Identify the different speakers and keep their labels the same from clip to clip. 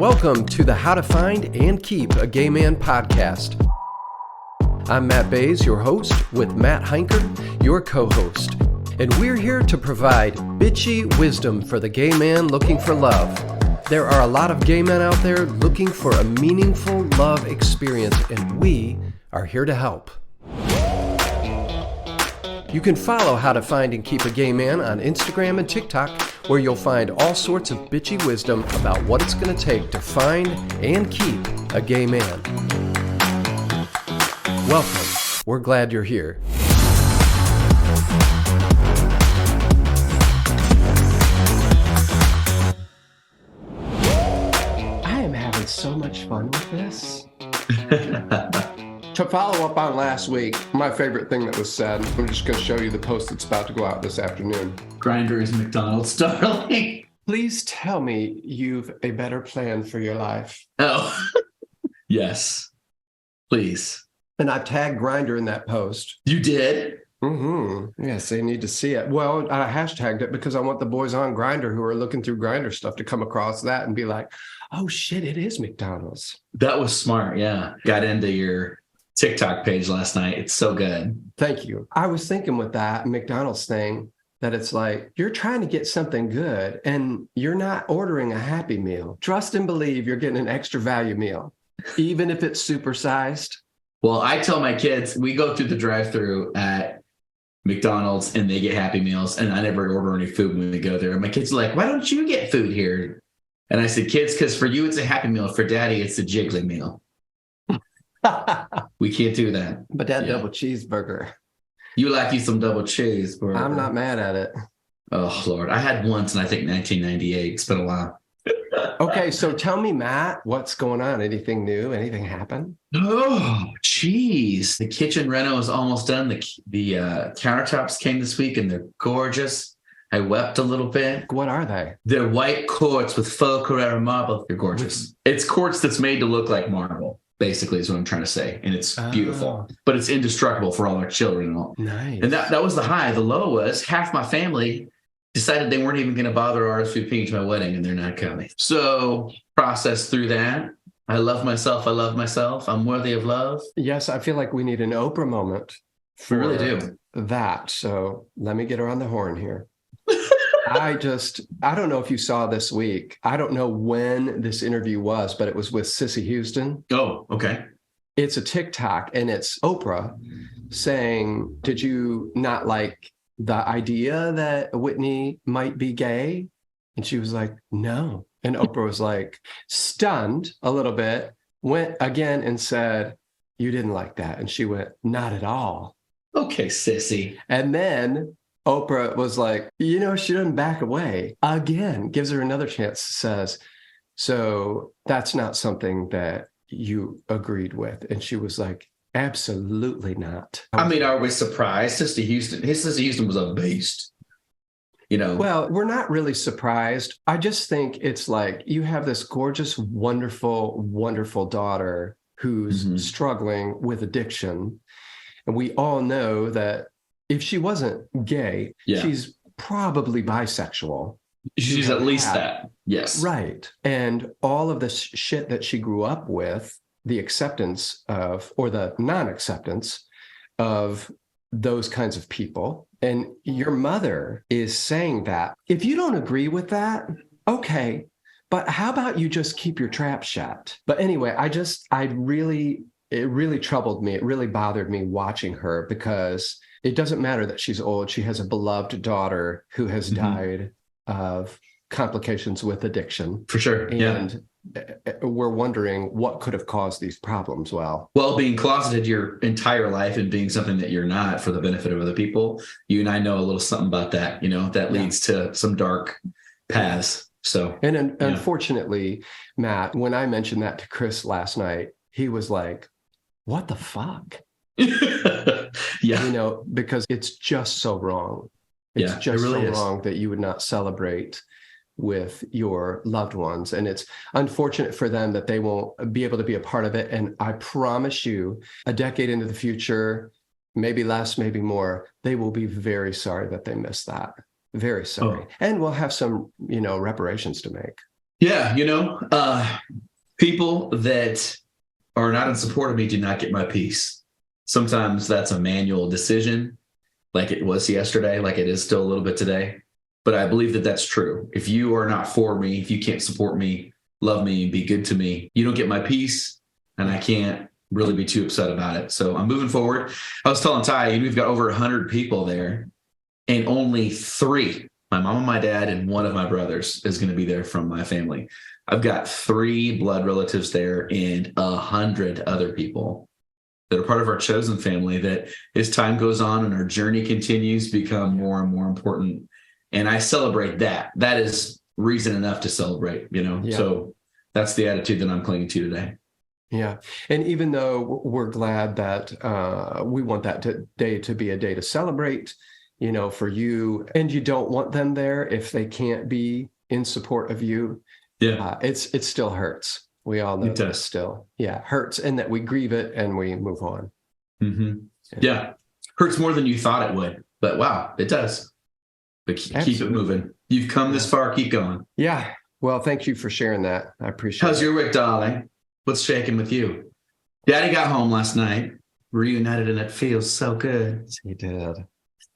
Speaker 1: Welcome to the How to Find and Keep a Gay Man podcast. I'm Matt Bays, your host, with Matt Heinker, your co-host. And we're here to provide bitchy wisdom for the gay man looking for love. There are a lot of gay men out there looking for a meaningful love experience, and we are here to help. You can follow How to Find and Keep a Gay Man on Instagram and TikTok, where you'll find all sorts of bitchy wisdom about what it's going to take to find and keep a gay man. Welcome. We're glad you're here. I am having so much fun with this. To follow up on last week, my favorite thing that was said, I'm just going to show you the post that's about to go out this afternoon.
Speaker 2: Grindr is McDonald's, darling.
Speaker 1: Please tell me you've a better plan for your life.
Speaker 2: Oh, yes. Please.
Speaker 1: And I tagged Grindr in that post.
Speaker 2: You did?
Speaker 1: Mm-hmm. Yes, they need to see it. Well, I hashtagged it because I want the boys on Grindr who are looking through Grindr stuff to come across that and be like, oh shit, it is McDonald's.
Speaker 2: That was smart, yeah. Got into your TikTok page last night. It's so good.
Speaker 1: Thank you. I was thinking with that McDonald's thing that it's like, you're trying to get something good and you're not ordering a Happy Meal. Trust and believe you're getting an extra value meal, even if it's supersized.
Speaker 2: Well, I tell my kids, we go through the drive-thru at McDonald's and they get Happy Meals, and I never order any food when we go there. And my kids are like, why don't you get food here? And I said, kids, because for you it's a Happy Meal. For Daddy, it's a Jiggly Meal. We can't do that.
Speaker 1: But that double cheeseburger.
Speaker 2: You like you some double cheeseburger.
Speaker 1: I'm not mad at it.
Speaker 2: Oh, Lord. I had once in, I think, 1998. It's been a while.
Speaker 1: Okay, so tell me, Matt, what's going on? Anything new? Anything happen?
Speaker 2: Oh, geez. The kitchen reno is almost done. The countertops came this week, and they're gorgeous. I wept a little bit.
Speaker 1: What are they?
Speaker 2: They're white quartz with faux Carrara marble. They're gorgeous. It's quartz that's made to look like marble, basically, is what I'm trying to say. And it's beautiful. But it's indestructible for all our children and all.
Speaker 1: Nice.
Speaker 2: And that was the high. The low was half my family decided they weren't even going to bother RSVPing to my wedding, and they're not coming. So process through that. I love myself. I love myself. I'm worthy of love.
Speaker 1: Yes, I feel like we need an Oprah moment.
Speaker 2: We really do.
Speaker 1: That. So let me get her on the horn here. I don't know if you saw this week. I don't know when this interview was, but it was with Sissy Houston.
Speaker 2: Oh, okay.
Speaker 1: It's a TikTok, and it's Oprah saying, did you not like the idea that Whitney might be gay? And she was like, no. And Oprah was like, stunned a little bit, went again and said, you didn't like that. And she went, not at all.
Speaker 2: Okay, sissy.
Speaker 1: And then Oprah was like, she doesn't back away. Again, gives her another chance, says, so that's not something that you agreed with. And she was like, absolutely not.
Speaker 2: I mean, are we surprised? Sister Houston was a beast.
Speaker 1: Well, we're not really surprised. I just think it's like you have this gorgeous, wonderful, wonderful daughter who's struggling with addiction. And we all know that if she wasn't gay, she's probably bisexual.
Speaker 2: She's at least that. Yes.
Speaker 1: Right. And all of this shit that she grew up with, the acceptance of, or the non-acceptance of those kinds of people. And your mother is saying that. If you don't agree with that, okay, but how about you just keep your trap shut? But anyway, it really troubled me. It really bothered me watching her, because it doesn't matter that she's old. She has a beloved daughter who has died of complications with addiction.
Speaker 2: For sure.
Speaker 1: And we're wondering what could have caused these problems. Well,
Speaker 2: being closeted your entire life and being something that you're not for the benefit of other people, you and I know a little something about that, that leads to some dark paths. So,
Speaker 1: and unfortunately, Matt, when I mentioned that to Chris last night, he was like, what the fuck? Because it's just so wrong. It's just really so wrong that you would not celebrate with your loved ones. And it's unfortunate for them that they won't be able to be a part of it. And I promise you, a decade into the future, maybe less, maybe more, they will be very sorry that they missed that. Very sorry. And we'll have some, reparations to make.
Speaker 2: Yeah, people that are not in support of me do not get my peace. Sometimes that's a manual decision, like it was yesterday, like it is still a little bit today. But I believe that that's true. If you are not for me, if you can't support me, love me, and be good to me, you don't get my peace, and I can't really be too upset about it. So I'm moving forward. I was telling Ty, we've got over 100 people there, and only 3, my mom and my dad and one of my brothers, is going to be there from my family. I've got 3 blood relatives there and 100 other people that are part of our chosen family that, as time goes on and our journey continues, become more and more important. And I celebrate that. That is reason enough to celebrate,
Speaker 1: Yeah.
Speaker 2: So that's the attitude that I'm clinging to today.
Speaker 1: Yeah. And even though we're glad that we want that day to be a day to celebrate, for you, and you don't want them there if they can't be in support of you.
Speaker 2: Yeah.
Speaker 1: It still hurts. We all know that still. Yeah. Hurts, and that we grieve it and we move on.
Speaker 2: Mm-hmm. Yeah. Hurts more than you thought it would, but wow, it does. But keep it moving. You've come this far. Keep going.
Speaker 1: Yeah. Well, thank you for sharing that. I appreciate it.
Speaker 2: How's your week, darling? What's shaking with you? Daddy got home last night, reunited, and it feels so good.
Speaker 1: He did.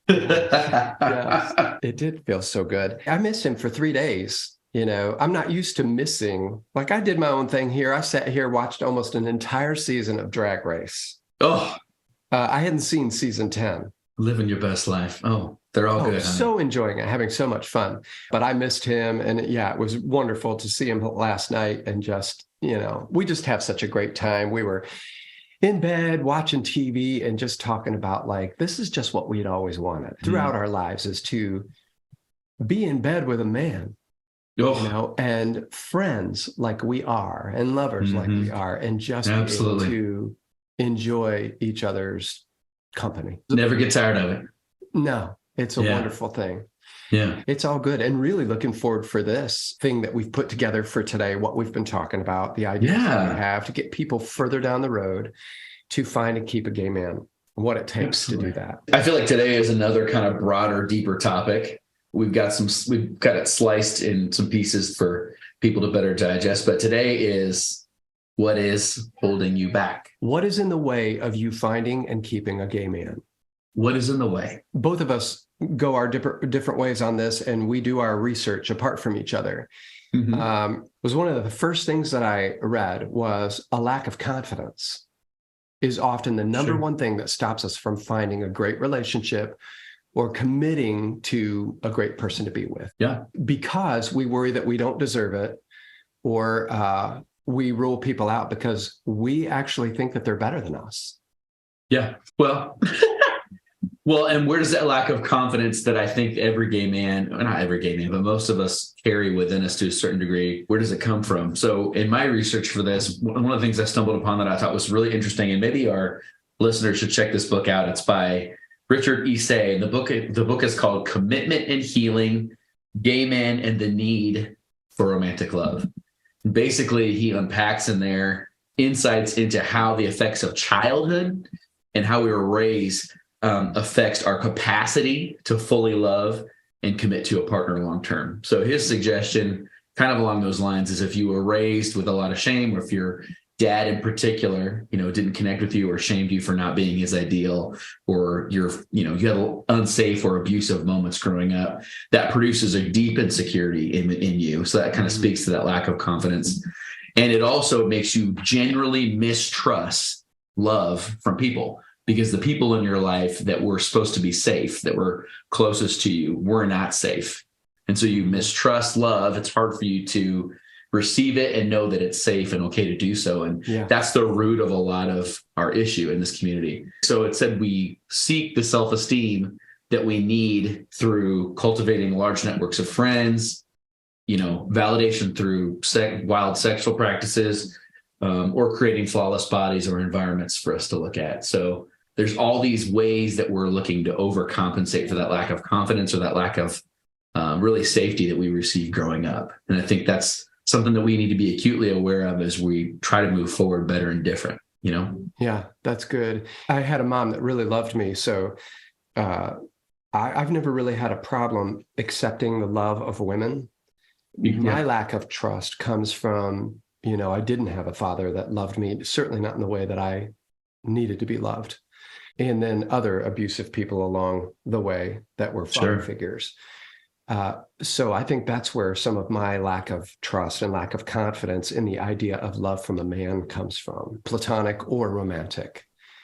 Speaker 1: Yes, it did feel so good. I missed him for 3 days. I'm not used to missing. Like, I did my own thing here. I sat here, watched almost an entire season of Drag Race.
Speaker 2: Oh,
Speaker 1: I hadn't seen season 10.
Speaker 2: Living your best life. Oh, they're all good.
Speaker 1: So enjoying it, having so much fun. But I missed him. And it was wonderful to see him last night. And just, we just have such a great time. We were in bed watching TV and just talking about, like, this is just what we'd always wanted throughout our lives, is to be in bed with a man, and friends like we are, and lovers like we are, and just be able to enjoy each other's company.
Speaker 2: Never get tired of it.
Speaker 1: No, it's a wonderful thing.
Speaker 2: Yeah.
Speaker 1: It's all good. And really looking forward for this thing that we've put together for today, what we've been talking about, the ideas that we have to get people further down the road to find and keep a gay man, what it takes to do that.
Speaker 2: I feel like today is another kind of broader, deeper topic. We've got it sliced in some pieces for people to better digest. But today is, what is holding you back?
Speaker 1: What is in the way of you finding and keeping a gay man?
Speaker 2: What is in the way?
Speaker 1: Both of us go our different ways on this, and we do our research apart from each other. Was one of the first things that I read was a lack of confidence is often the number one thing that stops us from finding a great relationship or committing to a great person to be with.
Speaker 2: Yeah. Because
Speaker 1: we worry that we don't deserve it, or we rule people out because we actually think that they're better than us. Yeah. Well, and where does that lack of confidence that I think every gay man, or not every gay man, but most of us carry within us to a certain degree, where does it come from? So in my research for this, one of the things I stumbled upon that I thought was really interesting, and maybe our listeners should check this book out. It's by Richard E. Say, and the book is called Commitment and Healing, Gay Men and the Need for Romantic Love. And basically, he unpacks in there insights into how the effects of childhood and how we were raised affects our capacity to fully love and commit to a partner long term. So his suggestion, kind of along those lines, is if you were raised with a lot of shame, or if your dad in particular, didn't connect with you or shamed you for not being his ideal, or you had unsafe or abusive moments growing up, that produces a deep insecurity in you. So that kind of speaks to that lack of confidence. And it also makes you generally mistrust love from people, because the people in your life that were supposed to be safe, that were closest to you, were not safe. And so you mistrust love. It's hard for you to receive it and know that it's safe and okay to do so. And that's the root of a lot of our issue in this community. So it said we seek the self-esteem that we need through cultivating large networks of friends, validation through wild sexual practices, or creating flawless bodies or environments for us to look at. So there's all these ways that we're looking to overcompensate for that lack of confidence or that lack of really safety that we received growing up. And I think that's something that we need to be acutely aware of as we try to move forward better and different, Yeah, that's good. I had a mom that really loved me. So I've never really had a problem accepting the love of women. my lack of trust comes from, I didn't have a father that loved me, certainly not in the way that I needed to be loved. And then other abusive people along the way that were father figures. So I think that's where some of my lack of trust and lack of confidence in the idea of love from a man comes from, platonic or romantic.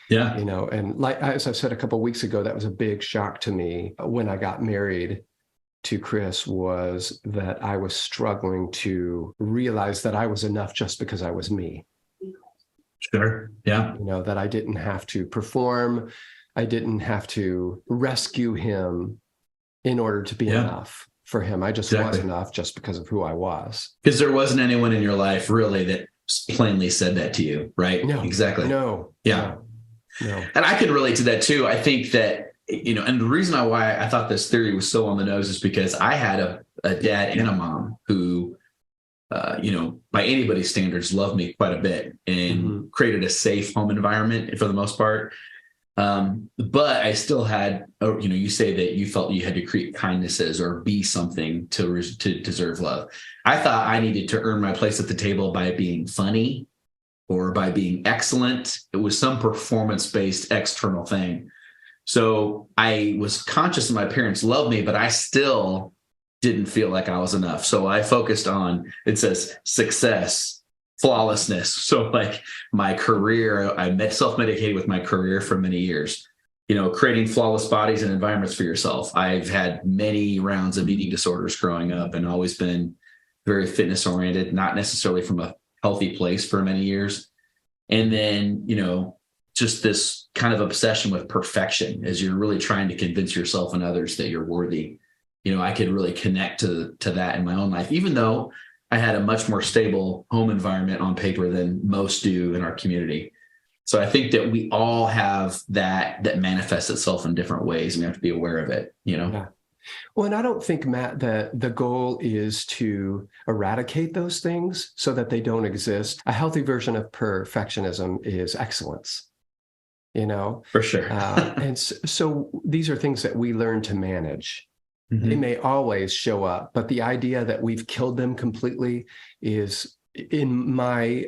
Speaker 2: Yeah.
Speaker 1: And like, as I said a couple of weeks ago, that was a big shock to me when I got married to Chris, was that I was struggling to realize that I was enough just because I was me.
Speaker 2: Sure. Yeah.
Speaker 1: That I didn't have to perform. I didn't have to rescue him in order to be enough for him. I just was enough just because of who I was.
Speaker 2: Because there wasn't anyone in your life really that plainly said that to you, right?
Speaker 1: No.
Speaker 2: Exactly.
Speaker 1: No.
Speaker 2: Yeah.
Speaker 1: No.
Speaker 2: And I can relate to that too. I think that, and the reason why I thought this theory was so on the nose is because I had a dad and a mom who, by anybody's standards, loved me quite a bit and created a safe home environment for the most part. But I still had, you say that you felt you had to create kindnesses or be something to deserve love. I thought I needed to earn my place at the table by being funny or by being excellent. It was some performance-based external thing. So I was conscious that my parents loved me, but I still didn't feel like I was enough. So I focused on, it says success, flawlessness. So like my career, I self-medicated with my career for many years, creating flawless bodies and environments for yourself. I've had many rounds of eating disorders growing up and always been very fitness oriented, not necessarily from a healthy place for many years. And then, just this kind of obsession with perfection as you're really trying to convince yourself and others that you're worthy. I could really connect to that in my own life, even though I had a much more stable home environment on paper than most do in our community. So I think that we all have that manifests itself in different ways. We have to be aware of it,
Speaker 1: Yeah. Well, and I don't think, Matt, that the goal is to eradicate those things so that they don't exist. A healthy version of perfectionism is excellence,
Speaker 2: For sure.
Speaker 1: and so these are things that we learn to manage. They may always show up, but the idea that we've killed them completely is, in my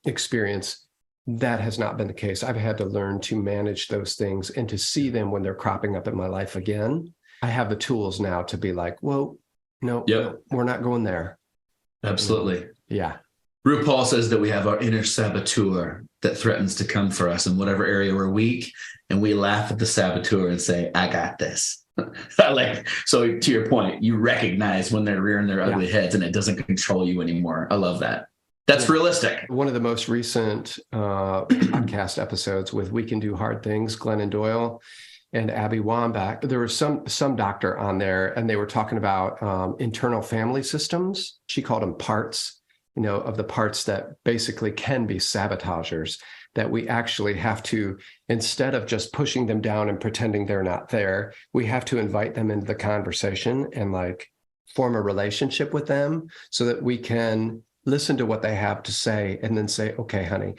Speaker 1: experience, that has not been the case. I've had to learn to manage those things and to see them when they're cropping up in my life again. I have the tools now to be like, well, no, we're not going there.
Speaker 2: Absolutely.
Speaker 1: Yeah.
Speaker 2: RuPaul says that we have our inner saboteur that threatens to come for us in whatever area we're weak. And we laugh at the saboteur and say, I got this. So to your point, you recognize when they're rearing their ugly heads and it doesn't control you anymore. I love that. That's realistic.
Speaker 1: One of the most recent podcast episodes with We Can Do Hard Things, Glennon Doyle and Abby Wambach, there was some doctor on there, and they were talking about internal family systems. She called them parts, of the parts that basically can be sabotagers, that we actually have to, instead of just pushing them down and pretending they're not there, we have to invite them into the conversation and form a relationship with them so that we can listen to what they have to say and then say, okay, honey,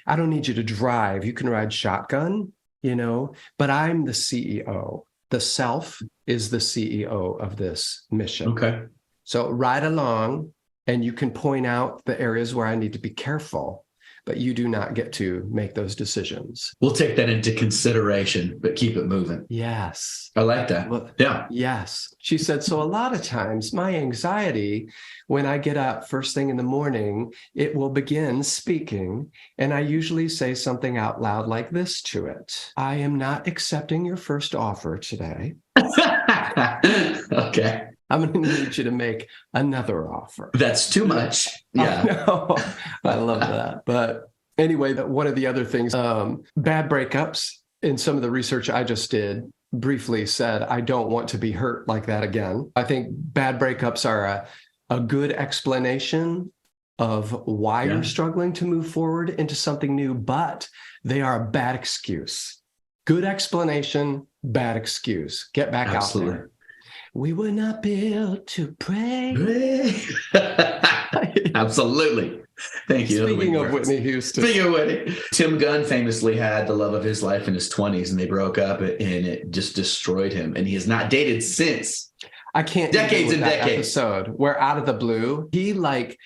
Speaker 1: I don't need you to drive. You can ride shotgun, but I'm the CEO. The self is the CEO of this mission.
Speaker 2: Okay.
Speaker 1: So ride along and you can point out the areas where I need to be careful, but you do not get to make those decisions.
Speaker 2: We'll take that into consideration, but keep it moving.
Speaker 1: Yes.
Speaker 2: I like that.
Speaker 1: Well,
Speaker 2: yeah.
Speaker 1: Yes. She said, so a lot of times my anxiety, when I get up first thing in the morning, it will begin speaking. And I usually say something out loud like this to it. I am not accepting your first offer today.
Speaker 2: Okay.
Speaker 1: I'm going to need you to make another offer.
Speaker 2: That's too much. Yeah.
Speaker 1: I love that. But anyway, one of the other things, bad breakups, in some of the research I just did, briefly said, I don't want to be hurt like that again. I think bad breakups are a good explanation of why you're struggling to move forward into something new, but they are a bad excuse. Good explanation, bad excuse. Get back out there. We were not built to pray.
Speaker 2: Absolutely. Thank you.
Speaker 1: Speaking of Whitney Houston.
Speaker 2: Speaking of Whitney, Tim Gunn famously had the love of his life in his 20s, and they broke up, and it just destroyed him. And he has not dated since.
Speaker 1: I can't
Speaker 2: Decades
Speaker 1: with
Speaker 2: and
Speaker 1: that
Speaker 2: decades.
Speaker 1: episode where out of the blue, he like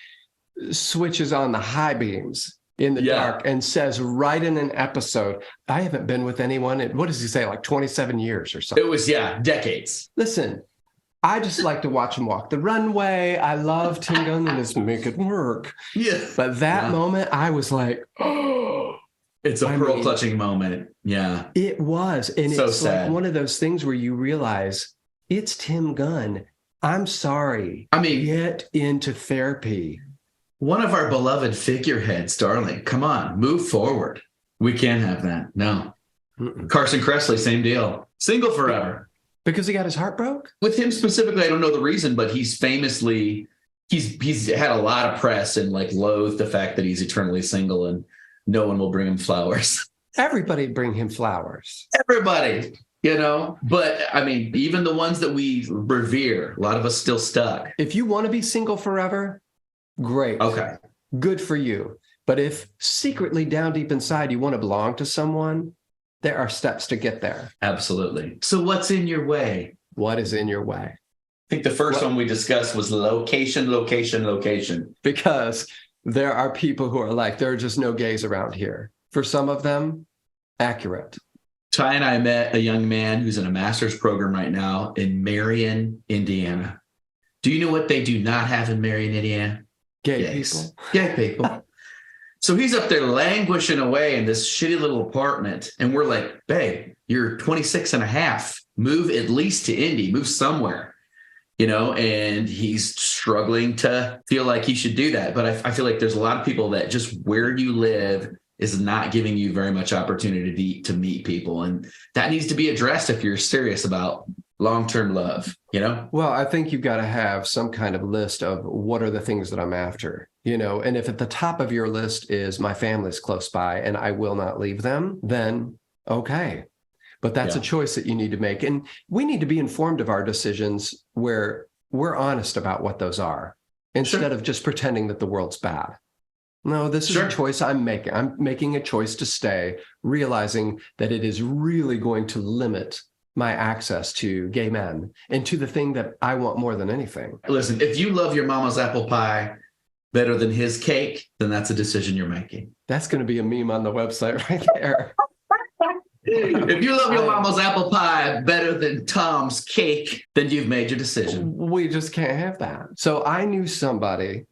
Speaker 1: switches on the high beams in the dark and says right in an episode, I haven't been with anyone in, what does he say, like 27 years or something?
Speaker 2: It was, decades.
Speaker 1: Listen, I just like to watch him walk the runway. I love Tim Gunn and his make it work.
Speaker 2: Yeah.
Speaker 1: But that moment, I was like, oh.
Speaker 2: It's a pearl clutching moment. Yeah.
Speaker 1: It was. And
Speaker 2: so
Speaker 1: it's
Speaker 2: sad.
Speaker 1: like one of those things where you realize it's Tim Gunn. I'm sorry.
Speaker 2: I mean,
Speaker 1: get into therapy.
Speaker 2: One of our beloved figureheads, darling. Come on, move forward. We can't have that. No. Mm-mm. Carson Kressley, same deal. Single forever.
Speaker 1: Because he got his heart broke?
Speaker 2: With him specifically, I don't know the reason, but he's famously, he's had a lot of press and like loathed the fact that he's eternally single and no one will bring him flowers.
Speaker 1: Everybody bring him flowers.
Speaker 2: Everybody, But I mean, even the ones that we revere, a lot of us still stuck.
Speaker 1: If you want to be single forever, great.
Speaker 2: Okay.
Speaker 1: Good for you. But if secretly down deep inside you want to belong to someone, there are steps to get there.
Speaker 2: Absolutely. So what's in your way?
Speaker 1: What is in your way?
Speaker 2: I think the first one we discussed was location, location, location.
Speaker 1: Because there are people who are like, there are just no gays around here. For some of them, accurate.
Speaker 2: Ty and I met a young man who's in a master's program right now in Marion, Indiana. Do you know what they do not have in Marion, Indiana?
Speaker 1: Gay people.
Speaker 2: Gay people. So he's up there languishing away in this shitty little apartment. And we're like, babe, you're 26 and a half. Move at least to Indy. Move somewhere. And he's struggling to feel like he should do that. But I feel like there's a lot of people that just where you live is not giving you very much opportunity to meet people. And that needs to be addressed if you're serious about long-term love, Well,
Speaker 1: I think you've got to have some kind of list of what are the things that I'm after, and if at the top of your list is my family's close by and I will not leave them, then okay. But that's a choice that you need to make. And we need to be informed of our decisions where we're honest about what those are instead of just pretending that the world's bad. No, this is a choice I'm making. I'm making a choice to stay, realizing that it is really going to limit my access to gay men and to the thing that I want more than anything.
Speaker 2: Listen, if you love your mama's apple pie better than his cake, then that's a decision you're making.
Speaker 1: That's going to be a meme on the website right there.
Speaker 2: If you love your mama's apple pie better than Tom's cake, then you've made your decision.
Speaker 1: We just can't have that. So I knew somebody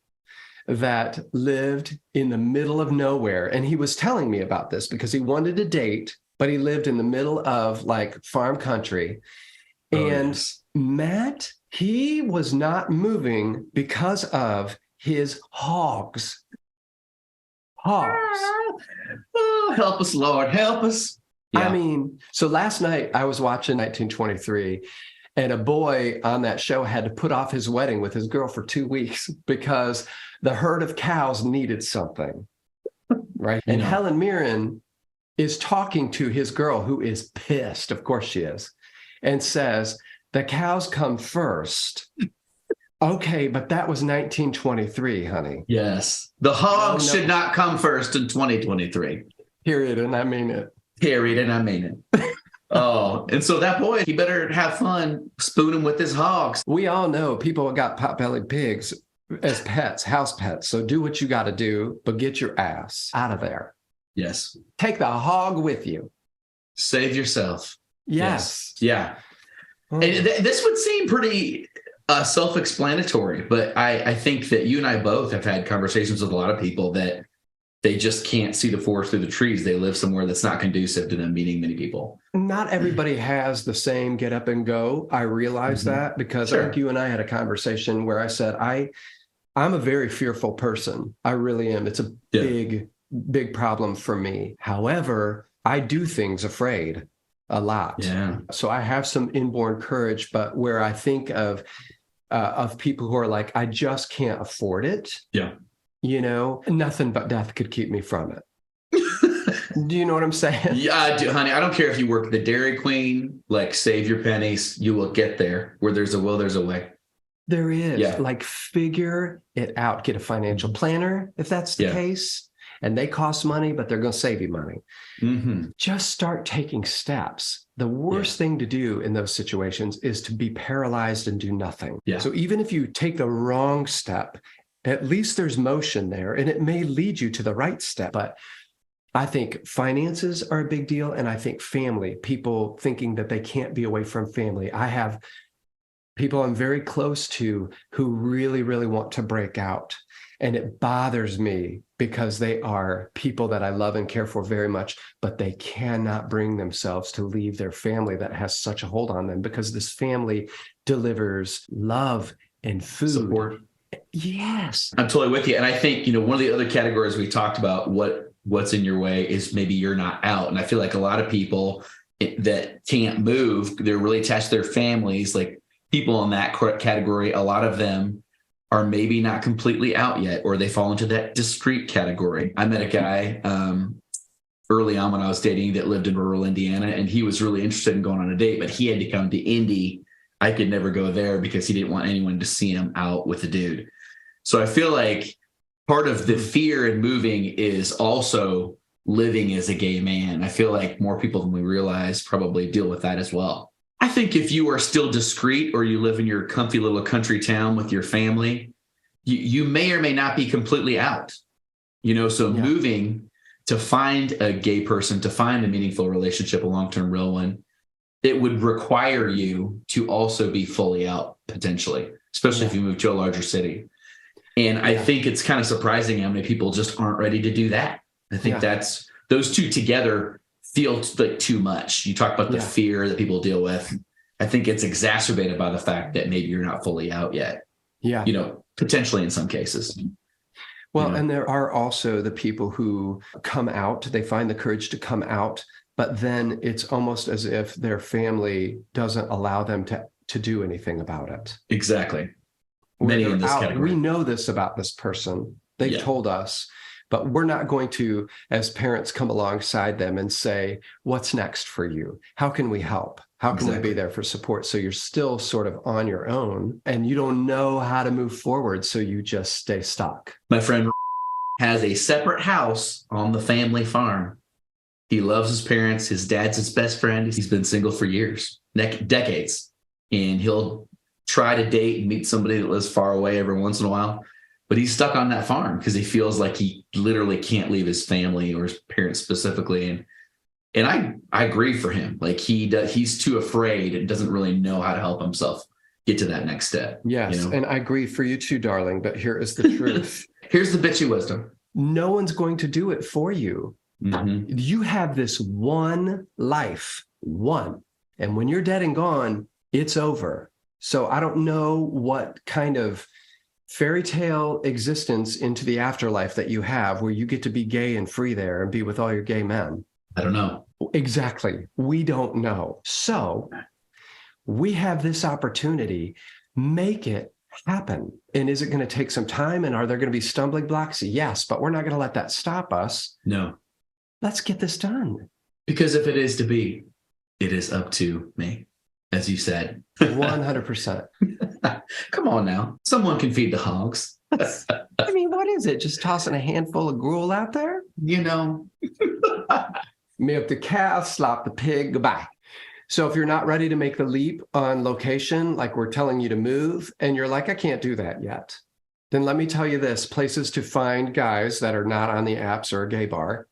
Speaker 1: that lived in the middle of nowhere. And he was telling me about this because he wanted to date, but he lived in the middle of like farm country. And Matt, he was not moving because of his hogs. Hogs.
Speaker 2: Oh, help us, Lord, help us.
Speaker 1: Yeah. I mean, so last night I was watching 1923 and a boy on that show had to put off his wedding with his girl for 2 weeks because the herd of cows needed something, right? And Helen Mirren is talking to his girl who is pissed, of course she is, and says, the cows come first. Okay, but that was 1923, honey.
Speaker 2: Yes. The hogs should not come first in 2023.
Speaker 1: Period, and I mean it.
Speaker 2: Period, and I mean it. Oh, and so that boy, he better have fun spooning with his hogs.
Speaker 1: We all know people got pot-bellied pigs as pets, house pets. So do what you got to do, but get your ass out of there.
Speaker 2: Yes.
Speaker 1: Take the hog with you.
Speaker 2: Save yourself.
Speaker 1: Yes.
Speaker 2: Yeah. And this would seem pretty self-explanatory, but I think that you and I both have had conversations with a lot of people that they just can't see the forest through the trees. They live somewhere that's not conducive to them meeting many people.
Speaker 1: Not everybody has the same get up and go. I realize that because I think you and I had a conversation where I said, I'm a very fearful person. I really am. It's a big problem for me. However, I do things afraid a lot.
Speaker 2: Yeah.
Speaker 1: So I have some inborn courage, but where I think of people who are like, I just can't afford it.
Speaker 2: Yeah.
Speaker 1: Nothing but death could keep me from it. Do you know what I'm saying?
Speaker 2: Yeah, I do, honey. I don't care if you work at the Dairy Queen, like save your pennies. You will get there. Where there's a will, there's a way.
Speaker 1: There is. Yeah. Like figure it out. Get a financial planner if that's the case. and they cost money, but they're going to save you money.
Speaker 2: Mm-hmm.
Speaker 1: Just start taking steps. The worst thing to do in those situations is to be paralyzed and do nothing.
Speaker 2: Yeah.
Speaker 1: So even if you take the wrong step, at least there's motion there, and it may lead you to the right step. But I think finances are a big deal. And I think family, people thinking that they can't be away from family. I have people I'm very close to who really, really want to break out. And it bothers me because they are people that I love and care for very much, but they cannot bring themselves to leave their family that has such a hold on them, because this family delivers love and food.
Speaker 2: Support.
Speaker 1: Yes.
Speaker 2: I'm totally with you. And I think, one of the other categories we talked about, what's in your way, is maybe you're not out. And I feel like a lot of people that can't move, they're really attached to their families. Like people in that category, a lot of them are maybe not completely out yet, or they fall into that discreet category. I met a guy early on when I was dating that lived in rural Indiana, and he was really interested in going on a date, but he had to come to Indy. I could never go there because he didn't want anyone to see him out with a dude. So I feel like part of the fear in moving is also living as a gay man. I feel like more people than we realize probably deal with that as well. I think if you are still discreet, or you live in your comfy little country town with your family, you may or may not be completely out. Moving to find a gay person, to find a meaningful relationship, a long-term real one, it would require you to also be fully out potentially, especially if you move to a larger city. And I think it's kind of surprising how many people just aren't ready to do that. I think that's those two together feel like too much. You talk about the fear that people deal with. I think it's exacerbated by the fact that maybe you're not fully out yet. Yeah. Potentially in some cases.
Speaker 1: Well, and there are also the people who come out, they find the courage to come out, but then it's almost as if their family doesn't allow them to do anything about it.
Speaker 2: Exactly. Many in this category.
Speaker 1: We know this about this person. They've told us, but we're not going to, as parents, come alongside them and say, what's next for you? How can we help? How can we be there for support? So you're still sort of on your own and you don't know how to move forward. So you just stay stuck.
Speaker 2: My friend has a separate house on the family farm. He loves his parents. His dad's his best friend. He's been single for years, decades. And he'll try to date and meet somebody that lives far away every once in a while. But he's stuck on that farm because he feels like he literally can't leave his family or his parents specifically. And I agree for him. Like he's too afraid and doesn't really know how to help himself get to that next step.
Speaker 1: Yes. And I agree for you too, darling. But here is the truth.
Speaker 2: Here's the bitchy wisdom.
Speaker 1: No one's going to do it for you. Mm-hmm. You have this one life, one. And when you're dead and gone, it's over. So I don't know what kind of fairy tale existence into the afterlife that you have where you get to be gay and free there and be with all your gay men.
Speaker 2: I don't know.
Speaker 1: Exactly. We don't know. So we have this opportunity. Make it happen. And is it going to take some time? And are there going to be stumbling blocks? Yes, but we're not going to let that stop us.
Speaker 2: No.
Speaker 1: Let's get this done.
Speaker 2: Because if it is to be, it is up to me, as you said.
Speaker 1: 100%.
Speaker 2: Come on now. Someone can feed the hogs.
Speaker 1: I mean, what is it? Just tossing a handful of gruel out there? Milk the cow, slop the pig, goodbye. So if you're not ready to make the leap on location, like we're telling you to move, and you're like, I can't do that yet, then let me tell you this, places to find guys that are not on the apps or a gay bar.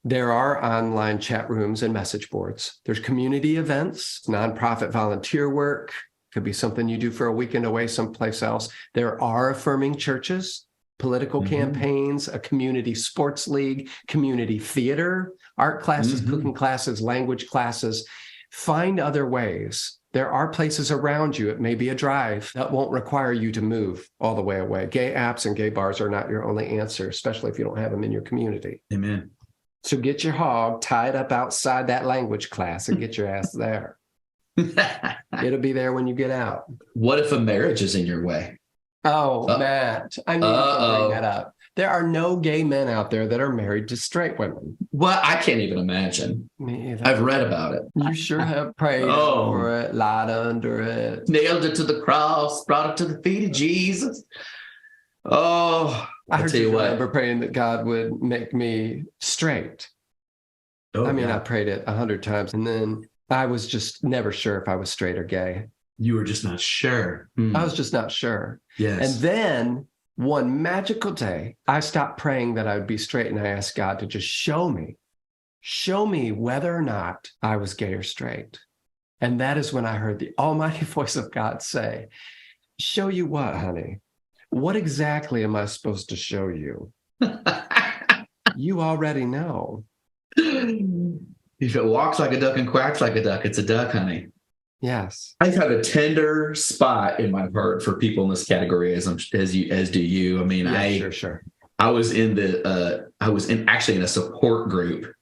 Speaker 1: There are online chat rooms and message boards. There's community events, nonprofit volunteer work. Could be something you do for a weekend away someplace else. There are affirming churches, political campaigns, a community sports league, community theater, art classes, cooking classes, language classes. Find other ways. There are places around you. It may be a drive that won't require you to move all the way away. Gay apps and gay bars are not your only answer, especially if you don't have them in your community.
Speaker 2: Amen.
Speaker 1: So get your hog tied up outside that language class and get your ass there. It'll be there when you get out.
Speaker 2: What if a marriage is in your way?
Speaker 1: Oh, Matt, I knew you would bring that up. There are no gay men out there that are married to straight women.
Speaker 2: Well, I can't even imagine.
Speaker 1: Me either.
Speaker 2: I've read about it.
Speaker 1: You sure have prayed for it, lied under it.
Speaker 2: Nailed it to the cross, brought it to the feet of Jesus. Oh,
Speaker 1: I
Speaker 2: I'll
Speaker 1: heard
Speaker 2: tell you
Speaker 1: you remember
Speaker 2: what.
Speaker 1: praying that God would make me straight. I
Speaker 2: Oh,
Speaker 1: mean, I
Speaker 2: yeah.
Speaker 1: prayed it 100 times, and then I was just never sure if I was straight or gay.
Speaker 2: You were just not sure.
Speaker 1: I was just not sure. And
Speaker 2: Yes.
Speaker 1: then one magical day, I stopped praying that I would be straight, and I asked God to just show me whether or not I was gay or straight. And that is when I heard the almighty voice of God say, show you what, honey? What exactly am I supposed to show you? You already know.
Speaker 2: If it walks like a duck and quacks like a duck, it's a duck, honey.
Speaker 1: Yes.
Speaker 2: I have a tender spot in my heart for people in this category, as do you. I mean,
Speaker 1: Yeah, sure.
Speaker 2: I was in actually in a support group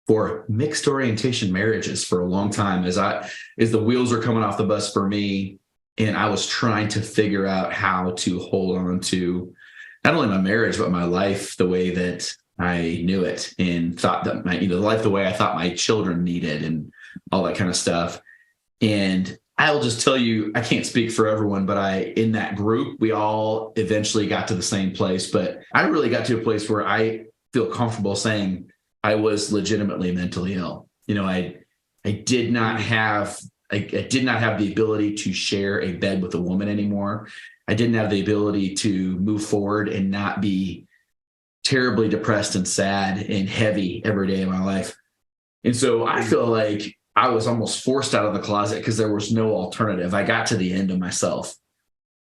Speaker 2: for mixed orientation marriages for a long time as the wheels are coming off the bus for me, and I was trying to figure out how to hold on to not only my marriage but my life the way that I knew it, and thought that the life the way I thought my children needed, and all that kind of stuff. And I'll just tell you, I can't speak for everyone, but in that group, we all eventually got to the same place. But I really got to a place where I feel comfortable saying I was legitimately mentally ill. I did not have, I did not have the ability to share a bed with a woman anymore. I didn't have the ability to move forward and not be terribly depressed and sad and heavy every day of my life. And so I feel like I was almost forced out of the closet because there was no alternative. I got to the end of myself.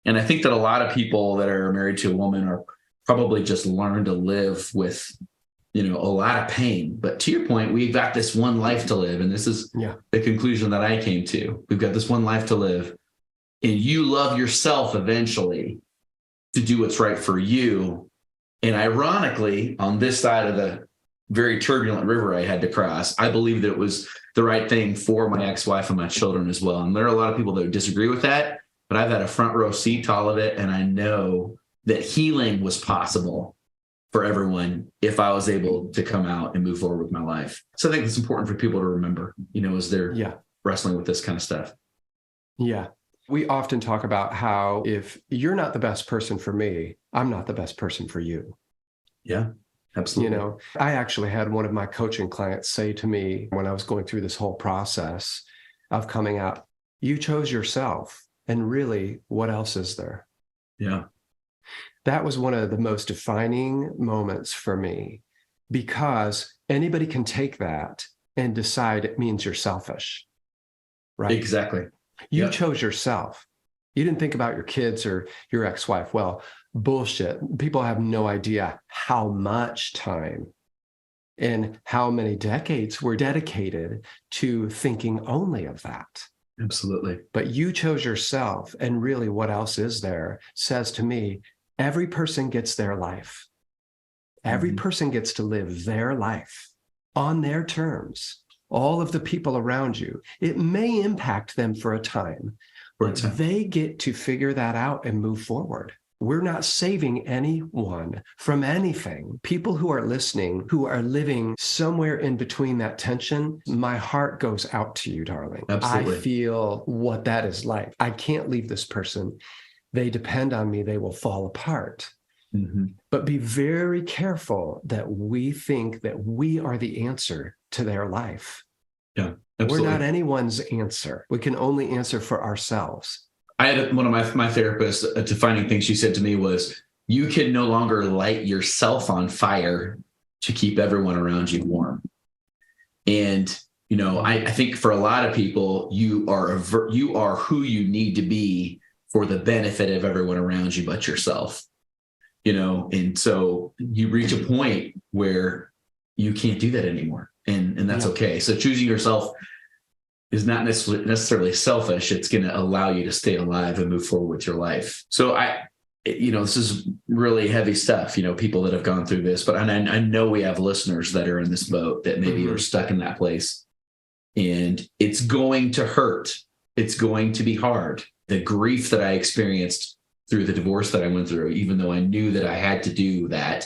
Speaker 2: And I think that a lot of people that are married to a woman are probably just learn to live with, a lot of pain. But to your point, we've got this one life to live. And this is the conclusion that I came to. We've got this one life to live. And you love yourself eventually to do what's right for you. And ironically, on this side of the very turbulent river I had to cross, I believe that it was the right thing for my ex-wife and my children as well. And there are a lot of people that disagree with that, but I've had a front row seat to all of it. And I know that healing was possible for everyone if I was able to come out and move forward with my life. So I think it's important for people to remember, as they're wrestling with this kind of stuff.
Speaker 1: Yeah. We often talk about how if you're not the best person for me, I'm not the best person for you.
Speaker 2: Yeah, absolutely.
Speaker 1: I actually had one of my coaching clients say to me when I was going through this whole process of coming out, you chose yourself. And really, what else is there?
Speaker 2: Yeah.
Speaker 1: That was one of the most defining moments for me, because anybody can take that and decide it means you're selfish, right?
Speaker 2: Exactly.
Speaker 1: You chose yourself. You didn't think about your kids or your ex-wife. Well, bullshit. People have no idea how much time and how many decades were dedicated to thinking only of that.
Speaker 2: Absolutely.
Speaker 1: But you chose yourself. And really, what else is there says to me, every person gets their life. Every person gets to live their life on their terms. All of the people around you, it may impact them for a time, but they get to figure that out and move forward. We're not saving anyone from anything. People who are listening, who are living somewhere in between that tension, my heart goes out to you, darling.
Speaker 2: Absolutely.
Speaker 1: I feel what that is like. I can't leave this person. They depend on me. They will fall apart. But be very careful that we think that we are the answer to their life.
Speaker 2: Yeah, absolutely.
Speaker 1: We're not anyone's answer. We can only answer for ourselves.
Speaker 2: I had one of my therapists, a defining thing she said to me was, you can no longer light yourself on fire to keep everyone around you warm. And, I think for a lot of people, you are who you need to be for the benefit of everyone around you but yourself. And so you reach a point where you can't do that anymore. And that's okay. So choosing yourself is not necessarily selfish. It's going to allow you to stay alive and move forward with your life. So this is really heavy stuff, people that have gone through this, but I know we have listeners that are in this boat that maybe are stuck in that place, and it's going to hurt. It's going to be hard. The grief that I experienced through the divorce that I went through, even though I knew that I had to do that,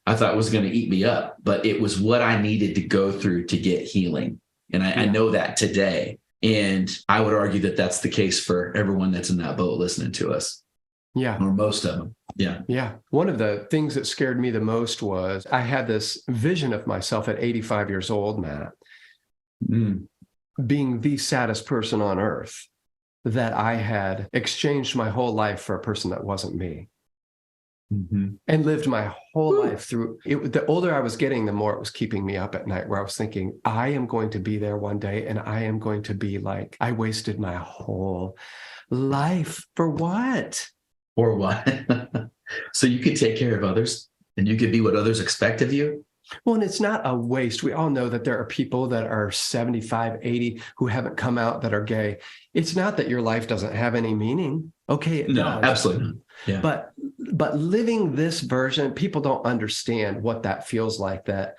Speaker 2: I thought was going to eat me up, but it was what I needed to go through to get healing. And I know that today. And I would argue that that's the case for everyone that's in that boat listening to us.
Speaker 1: Yeah.
Speaker 2: Or most of them. Yeah.
Speaker 1: Yeah. One of the things that scared me the most was I had this vision of myself at 85 years old, Matt,
Speaker 2: Mm.
Speaker 1: being the saddest person on earth, that I had exchanged my whole life for a person that wasn't me.
Speaker 2: Mm-hmm.
Speaker 1: And lived my whole life through it. The older I was getting, the more it was keeping me up at night, where I was thinking, I am going to be there one day and I am going to be like, I wasted my whole life for what?
Speaker 2: Or what? So you could take care of others and you could be what others expect of you.
Speaker 1: Well, and it's not a waste. We all know that there are people that are 75, 80 who haven't come out that are gay. It's not that your life doesn't have any meaning. Okay, it
Speaker 2: No,
Speaker 1: does.
Speaker 2: absolutely not. Yeah.
Speaker 1: But living this version, people don't understand what that feels like. That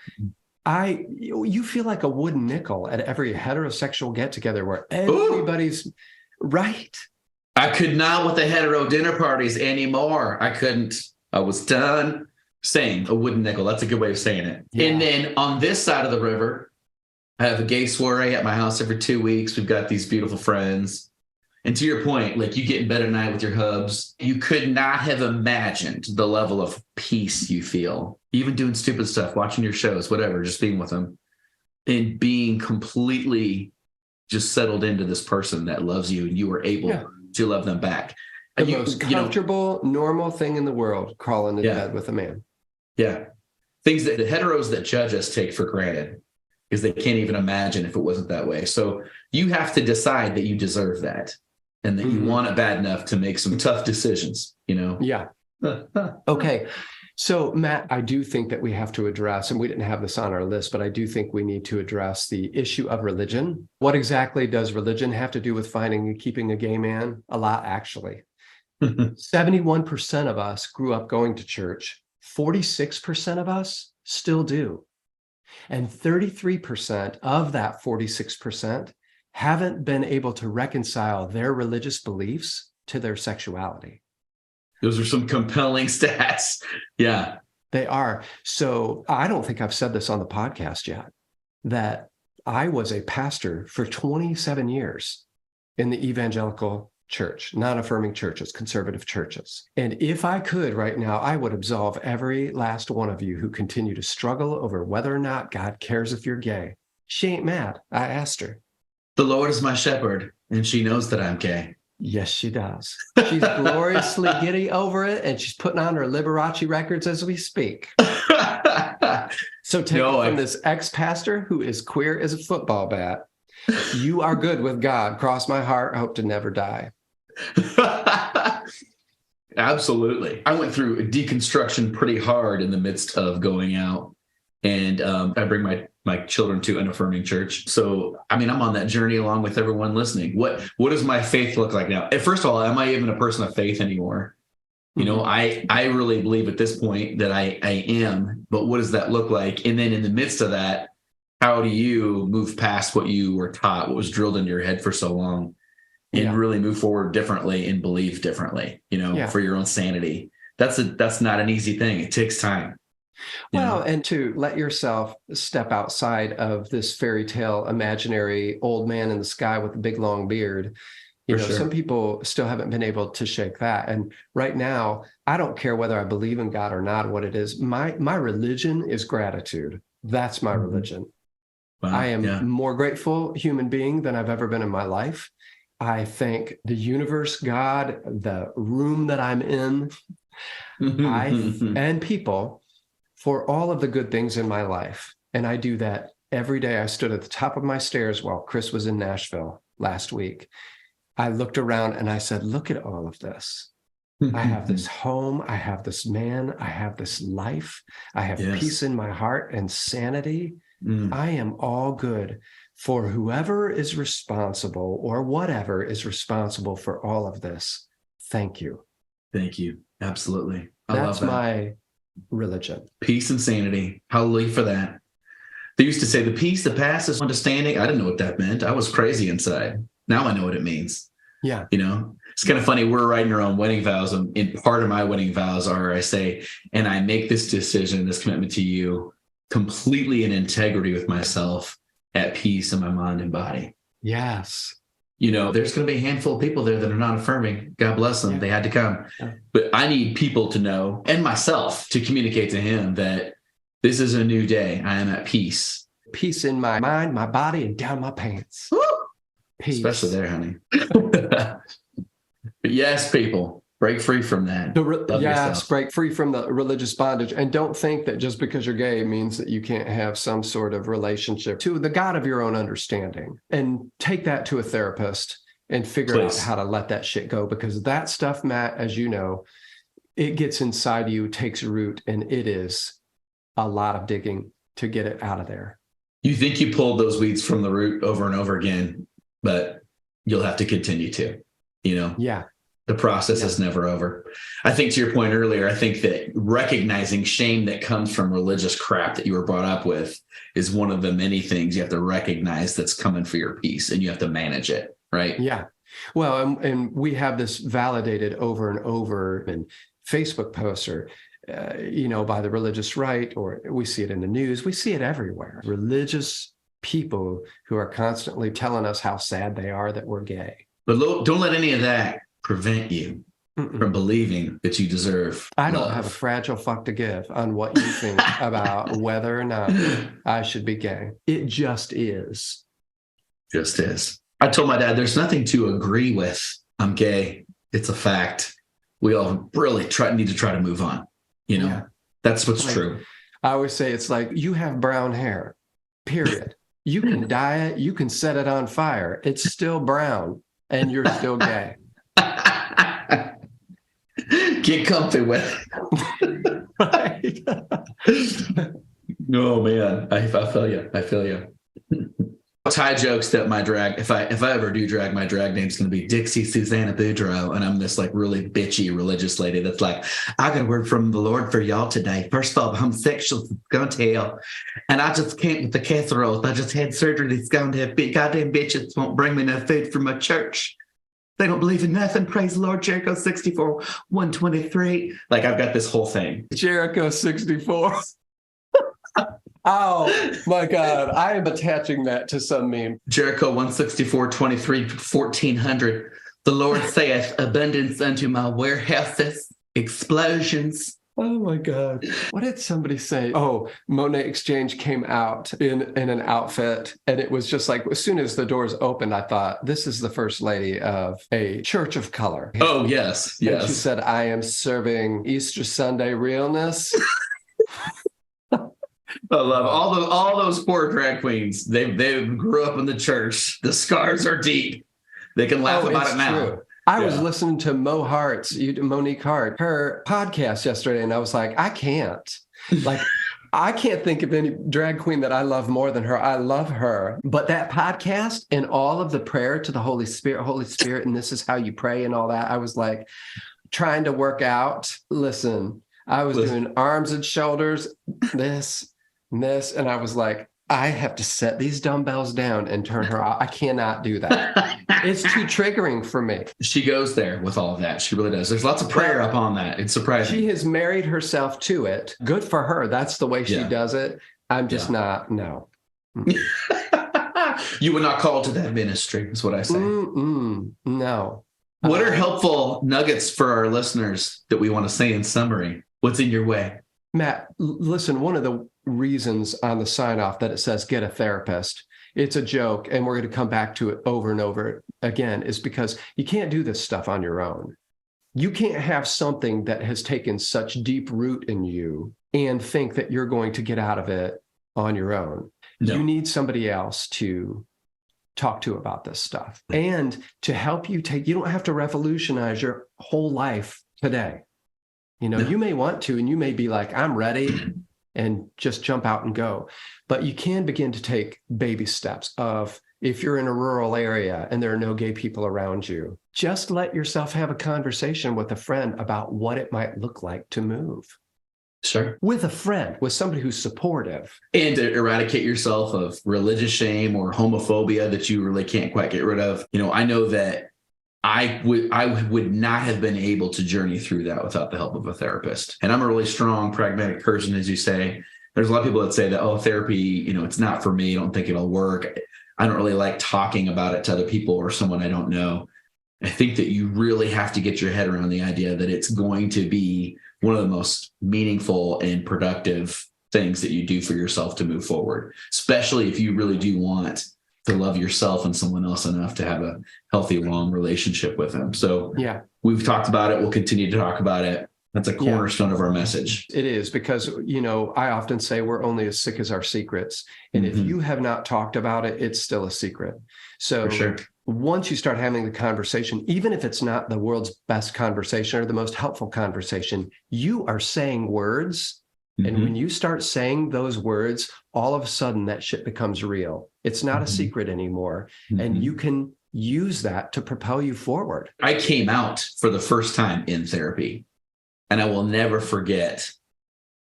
Speaker 1: you feel like a wooden nickel at every heterosexual get together where everybody's right.
Speaker 2: I could not with the hetero dinner parties anymore. I couldn't. I was done. Saying a wooden nickel. That's a good way of saying it.
Speaker 1: Yeah.
Speaker 2: And then on this side of the river, I have a gay soiree at my house every 2 weeks. We've got these beautiful friends. And to your point, like you get in bed at night with your hubs, you could not have imagined the level of peace you feel, even doing stupid stuff, watching your shows, whatever, just being with them and being completely just settled into this person that loves you and you were able to love them back.
Speaker 1: The most comfortable, normal thing in the world, crawling in bed with a man.
Speaker 2: Yeah. Things that the heteros that judge us take for granted because they can't even imagine if it wasn't that way. So you have to decide that you deserve that and that you want it bad enough to make some tough decisions, you know?
Speaker 1: Yeah. Okay. So, Matt, I do think that we have to address, and we didn't have this on our list, but I do think we need to address the issue of religion. What exactly does religion have to do with finding and keeping a gay man? A lot, actually. 71% of us grew up going to church. 46% of us still do. And 33% of that 46% haven't been able to reconcile their religious beliefs to their sexuality.
Speaker 2: Those are some compelling stats. Yeah.
Speaker 1: They are. So I don't think I've said this on the podcast yet, that I was a pastor for 27 years in the evangelical church, non-affirming churches, conservative churches. And if I could right now, I would absolve every last one of you who continue to struggle over whether or not God cares if you're gay. She ain't mad. I asked her.
Speaker 2: The Lord is my shepherd, and she knows that I'm gay.
Speaker 1: Yes, she does. She's gloriously giddy over it, and she's putting on her Liberace records as we speak. So take it from this ex-pastor who is queer as a football bat. You are good with God. Cross my heart. Hope to never die.
Speaker 2: Absolutely. I went through a deconstruction pretty hard in the midst of going out. And I bring my children to an affirming church. So, I mean, I'm on that journey along with everyone listening. What does my faith look like now? First of all, am I even a person of faith anymore? You know, I really believe at this point that I am, but what does that look like? And then in the midst of that, how do you move past what you were taught, what was drilled into your head for so long, and really move forward differently and believe differently, you know, for your own sanity? That's not an easy thing. It takes time.
Speaker 1: Well, and to let yourself step outside of this fairy tale imaginary old man in the sky with a big long beard. You know, some people still haven't been able to shake that. And right now, I don't care whether I believe in God or not, what it is. My religion is gratitude. That's my religion. Wow. I am more grateful human being than I've ever been in my life. I thank the universe, God, the room that I'm in, and people for all of the good things in my life. And I do that every day. I stood at the top of my stairs while Chris was in Nashville last week. I looked around and I said, look at all of this. I have this home. I have this man. I have this life. I have peace in my heart and sanity. I am all good for whoever is responsible or whatever is responsible for all of this. Thank you.
Speaker 2: Thank you. Absolutely.
Speaker 1: That's my religion.
Speaker 2: Peace and sanity. Hallelujah for that. They used to say the peace that passes understanding. I didn't know what that meant. I was crazy inside. Now I know what it means. Yeah. You know, it's kind of funny. We're writing our own wedding vows. And part of my wedding vows are, I say, and I make this decision, this commitment to you completely in integrity with myself, at peace in my mind and body.
Speaker 1: Yes.
Speaker 2: there's going to be a handful of people there that are not affirming. God bless them.
Speaker 1: Yeah.
Speaker 2: They had to come.
Speaker 1: Yeah.
Speaker 2: But I need people to know, and myself to communicate to him that this is a new day. I am at peace.
Speaker 1: Peace in my mind, my body, and down my pants.
Speaker 2: Woo!
Speaker 1: Peace.
Speaker 2: Especially there, honey. But yes, people, break free from that.
Speaker 1: Yes, break free from the religious bondage. And don't think that just because you're gay means that you can't have some sort of relationship to the God of your own understanding. And take that to a therapist and figure out how to let that shit go. Because that stuff, Matt, as you know, it gets inside you, takes root, and it is a lot of digging to get it out of there.
Speaker 2: You think you pulled those weeds from the root over and over again, but you'll have to continue to,
Speaker 1: Yeah.
Speaker 2: The process is never over. I think to your point earlier, I think that recognizing shame that comes from religious crap that you were brought up with is one of the many things you have to recognize that's coming for your peace, and you have to manage it, right?
Speaker 1: Yeah. Well, and we have this validated over and over in Facebook posts or, by the religious right, or we see it in the news. We see it everywhere. Religious people who are constantly telling us how sad they are that we're gay.
Speaker 2: But don't let any of that prevent you from believing that you deserve
Speaker 1: I don't
Speaker 2: love.
Speaker 1: have a fragile fuck to give on what you think about whether or not I should be gay. It just is.
Speaker 2: Just is. I told my dad, there's nothing to agree with. I'm gay. It's a fact. We all really need to try to move on. That's what's true.
Speaker 1: I always say it's like you have brown hair, period. You can dye it. You can set it on fire. It's still brown and you're still gay.
Speaker 2: Get comfy with it.
Speaker 1: Right.
Speaker 2: Oh man, I feel you. Tie jokes that my drag, if I ever do drag, my drag name's going to be Dixie Susanna Boudreaux, and I'm this like really bitchy religious lady that's like, I got a word from the Lord for y'all today. First of all, homosexuals going to hell, and I just can't with the casseroles. I just had surgery that's going to have big goddamn bitches won't bring me no food from my church. They don't believe in nothing. Praise the Lord. Jericho 64, 123. Like I've got this whole thing.
Speaker 1: Jericho 64. Oh my God. I am attaching that to some meme.
Speaker 2: Jericho 164, 23, 1400. The Lord saith, abundance unto my warehouses, explosions.
Speaker 1: Oh my God. What did somebody say? Oh, Monet Exchange came out in an outfit, and it was just like, as soon as the doors opened, I thought, this is the first lady of a church of color.
Speaker 2: Oh, yes.
Speaker 1: And she said, I am serving Easter Sunday realness.
Speaker 2: I love all those poor drag queens. They grew up in the church. The scars are deep. They can laugh about it now.
Speaker 1: True. I was listening to Monique Hart, her podcast yesterday, and I was like, I can't think of any drag queen that I love more than her. I love her. But that podcast and all of the prayer to the Holy Spirit, and this is how you pray and all that, I was like trying to work out. Listen, I was doing arms and shoulders, this, and I was like, I have to set these dumbbells down and turn her off. I cannot do that. It's too triggering for me.
Speaker 2: She goes there with all of that. She really does. There's lots of prayer up on that. It's surprising.
Speaker 1: She has married herself to it. Good for her. That's the way she does it. I'm just not. No.
Speaker 2: You were not called to that ministry, is what I say.
Speaker 1: No.
Speaker 2: What are helpful nuggets for our listeners that we want to say in summary? What's in your way?
Speaker 1: Matt, listen, one of the reasons on the sign off that it says get a therapist, it's a joke, and we're going to come back to it over and over again, is because you can't do this stuff on your own. You can't have something that has taken such deep root in you and think that you're going to get out of it on your own. No. You need somebody else to talk to about this stuff and to help you you don't have to revolutionize your whole life today. You may want to, and you may be like, I'm ready, and just jump out and go. But you can begin to take baby steps of, if you're in a rural area and there are no gay people around you, just let yourself have a conversation with a friend about what it might look like to move.
Speaker 2: Sure.
Speaker 1: With a friend, with somebody who's supportive.
Speaker 2: And to eradicate yourself of religious shame or homophobia that you really can't quite get rid of. I know that I would not have been able to journey through that without the help of a therapist. And I'm a really strong, pragmatic person, as you say. There's a lot of people that say that, therapy, it's not for me. I don't think it'll work. I don't really like talking about it to other people or someone I don't know. I think that you really have to get your head around the idea that it's going to be one of the most meaningful and productive things that you do for yourself to move forward, especially if you really do want to love yourself and someone else enough to have a healthy, long relationship with them. So
Speaker 1: Yeah.
Speaker 2: we've talked about it. We'll continue to talk about it. That's a cornerstone of our message.
Speaker 1: It is, because, I often say we're only as sick as our secrets. And if you have not talked about it, it's still a secret. So
Speaker 2: For sure.
Speaker 1: Once you start having the conversation, even if it's not the world's best conversation or the most helpful conversation, you are saying words. And when you start saying those words, all of a sudden that shit becomes real. It's not a secret anymore. And you can use that to propel you forward.
Speaker 2: I came out for the first time in therapy. And I will never forget,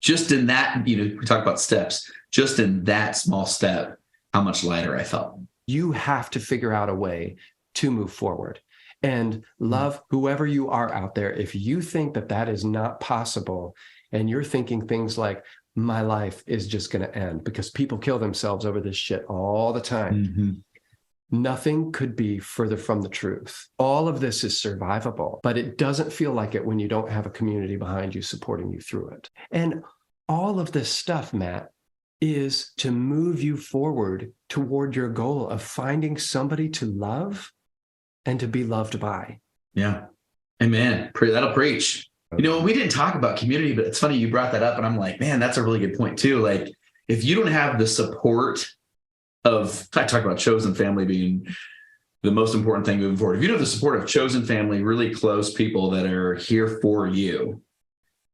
Speaker 2: just in that, we talk about steps, just in that small step, how much lighter I felt.
Speaker 1: You have to figure out a way to move forward and love whoever you are out there. If you think that that is not possible, and you're thinking things like, my life is just going to end, because people kill themselves over this shit all the time. Nothing could be further from the truth. All of this is survivable, but it doesn't feel like it when you don't have a community behind you supporting you through it. And all of this stuff, Matt, is to move you forward toward your goal of finding somebody to love and to be loved by.
Speaker 2: Yeah. Amen. That'll preach. We didn't talk about community, but it's funny you brought that up. And I'm like, man, that's a really good point too. Like, if you don't have the support of, I talk about chosen family being the most important thing moving forward. If you don't have the support of chosen family, really close people that are here for you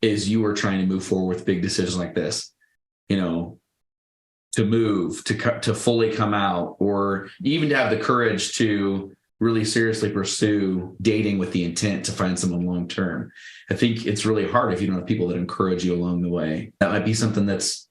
Speaker 2: as you are trying to move forward with big decisions like this, to move, to fully come out, or even to have the courage to really seriously pursue dating with the intent to find someone long-term. I think it's really hard if you don't have people that encourage you along the way. That might be something that's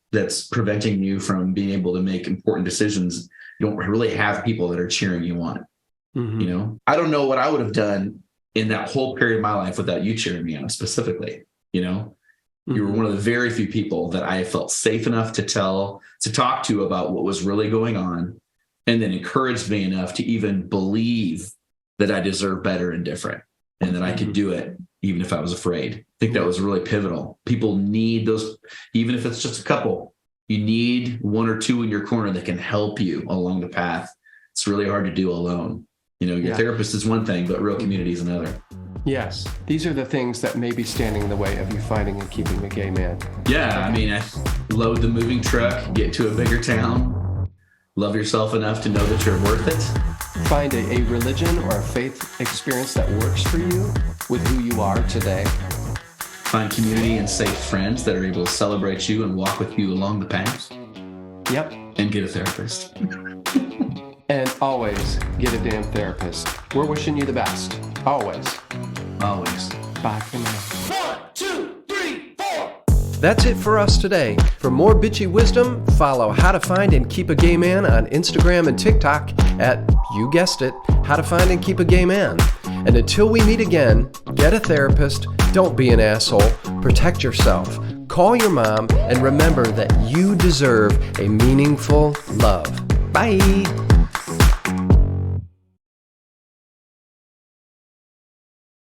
Speaker 2: preventing you from being able to make important decisions. You don't really have people that are cheering you on. I don't know what I would have done in that whole period of my life without you cheering me on specifically. You were one of the very few people that I felt safe enough to talk to about what was really going on, and then encouraged me enough to even believe that I deserve better and different, and that I could do it even if I was afraid. I think that was really pivotal. People need those, even if it's just a couple. You need one or two in your corner that can help you along the path. It's really hard to do alone. Your therapist is one thing, but real community is another.
Speaker 1: Yes. These are the things that may be standing in the way of you finding and keeping a gay man.
Speaker 2: Yeah. I mean, I load the moving truck, get to a bigger town, love yourself enough to know that you're worth it.
Speaker 1: Find a religion or a faith experience that works for you with who you are today.
Speaker 2: Find community and safe friends that are able to celebrate you and walk with you along the path.
Speaker 1: Yep.
Speaker 2: And get a therapist.
Speaker 1: And always get a damn therapist. We're wishing you the best. Always.
Speaker 2: Always.
Speaker 1: Bye for now.
Speaker 3: 1, 2, 3, 4.
Speaker 1: That's it for us today. For more bitchy wisdom, follow How to Find and Keep a Gay Man on Instagram and TikTok at, you guessed it, How to Find and Keep a Gay Man. And until we meet again, get a therapist, don't be an asshole, protect yourself, call your mom, and remember that you deserve a meaningful love. Bye.